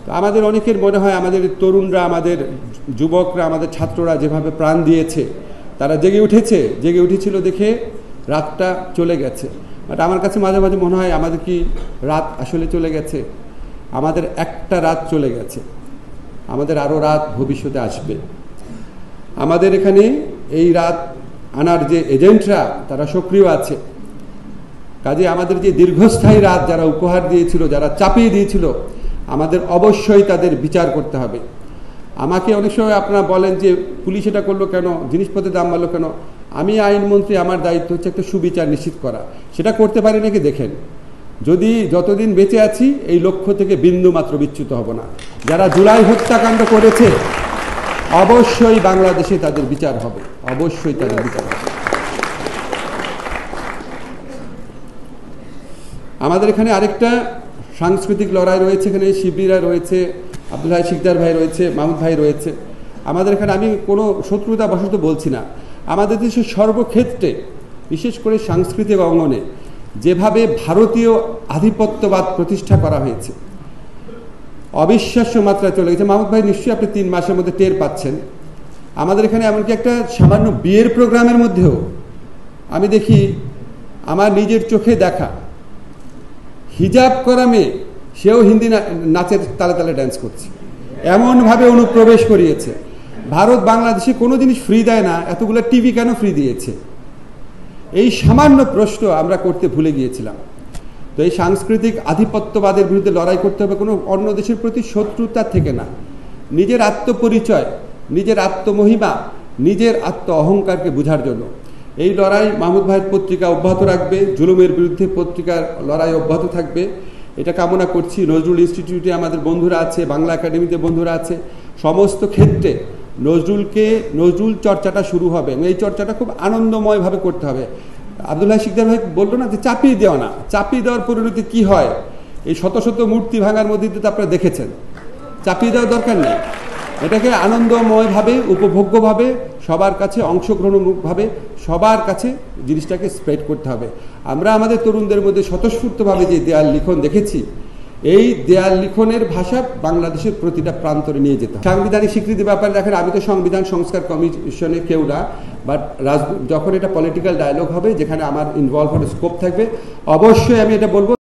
তো আমাদের অনেকের মনে হয় আমাদের তরুণরা, আমাদের যুবকরা, আমাদের ছাত্ররা যেভাবে প্রাণ দিয়েছে, তারা জেগে উঠেছিল দেখে রাতটা চলে গেছে। বাট আমার কাছে মাঝে মাঝে মনে হয় আমাদের কি রাত আসলে চলে গেছে? আমাদের একটা রাত চলে গেছে, আমাদের আরও রাত ভবিষ্যতে আসবে। আমাদের এখানে এই রাত আনার যে এজেন্টরা, তারা সক্রিয় আছে। কাজে আমাদের যে দীর্ঘস্থায়ী রাত যারা উপহার দিয়েছিল, যারা চাপিয়ে দিয়েছিল, আমাদের অবশ্যই তাদের বিচার করতে হবে। আমাকে অনেক সময় আপনারা বলেন যে পুলিশ এটা করলো কেন, জিনিসপত্রের দাম বাড়লো কেন? আমি আইনমন্ত্রী, আমার দায়িত্ব হচ্ছে একটা সুবিচার নিশ্চিত করা। সেটা করতে পারি নাকি দেখেন। যতদিন বেঁচে আছি এই লক্ষ্য থেকে বিন্দু মাত্র বিচ্যুত হব না। যারা জুলাই হত্যাকাণ্ড করেছে অবশ্যই বাংলাদেশে তাদের বিচার হবে, অবশ্যই তাদের বিচার হবে। আমাদের এখানে আরেকটা সাংস্কৃতিক লড়াই রয়েছে। এখানে শিবিরা রয়েছে, আব্দুল হাই শিকদার ভাই রয়েছে, মাহমুদ ভাই রয়েছে। আমাদের এখানে আমি কোনো শত্রুতা বশত বলছি না। আমাদের দেশের সর্বক্ষেত্রে, বিশেষ করে সাংস্কৃতিক অঙ্গনে যেভাবে ভারতীয় আধিপত্যবাদ প্রতিষ্ঠা করা হয়েছে, অবিশ্বাস্য মাত্রায় চলে গেছে। মাহমুদ ভাই, নিশ্চয়ই আপনি 3 মাসের মধ্যে টের পাচ্ছেন। আমাদের এখানে এমনকি একটা সামান্য বিয়ের প্রোগ্রামের মধ্যেও আমি দেখি আমার নিজের চোখে দেখা হিজাব করা মেয়ে, সেও হিন্দি নাচের তালে তালে ড্যান্স করছে, এমনভাবে অনুপ্রবেশ করিয়েছে। ভারত বাংলাদেশে কোনো জিনিস ফ্রি দেয় না, এতগুলো টিভি কেন ফ্রি দিয়েছে? এই সামান্য প্রশ্ন আমরা করতে ভুলে গিয়েছিলাম। তো এই সাংস্কৃতিক আধিপত্যবাদের বিরুদ্ধে লড়াই করতে হবে কোনো অন্য দেশের প্রতি শত্রুতা থেকে না, নিজের আত্মপরিচয়, নিজের আত্মমহিমা, নিজের আত্ম অহংকারকে বোঝার জন্য। এই লড়াই মাহমুদ ভাইয়ের পত্রিকা অব্যাহত রাখবে, জুলুমের বিরুদ্ধে পত্রিকার লড়াই অব্যাহত থাকবে, এটা কামনা করছি। নজরুল ইনস্টিটিউটে আমাদের বন্ধুরা আছে, বাংলা একাডেমিতে বন্ধুরা আছে, সমস্ত ক্ষেত্রে নজরুল চর্চাটা শুরু হবে। এই চর্চাটা খুব আনন্দময়ভাবে করতে হবে। আব্দুল্লাহ শিকদার ভাই বললো না যে চাপিয়ে দেওয়া না, চাপিয়ে দেওয়ার পরিণতি কি হয়? এই শত শত মূর্তি ভাঙার মধ্যে তো আপনারা দেখেছেন। চাপিয়ে দেওয়ার দরকার নেই, এটাকে আনন্দময়ভাবে, উপভোগ্যভাবে, সবার কাছে অংশগ্রহণমূলকভাবে সবার কাছে জিনিসটাকে স্প্রেড করতে হবে। আমরা আমাদের তরুণদের মধ্যে স্বতঃস্ফূর্তভাবে যে দেয়াল লিখন দেখেছি, এই দেয়াল লিখনের ভাষা বাংলাদেশের প্রতিটা প্রান্তরে নিয়ে যেতে। সাংবিধানিক স্বীকৃতির ব্যাপারে দেখেন, আমি তো সংবিধান সংস্কার কমিশনে কেউ না, বাট যখন এটা পলিটিক্যাল ডায়ালগ হবে, যেখানে আমার ইনভলভ হওয়ার স্কোপ থাকবে, অবশ্যই আমি এটা বলবো।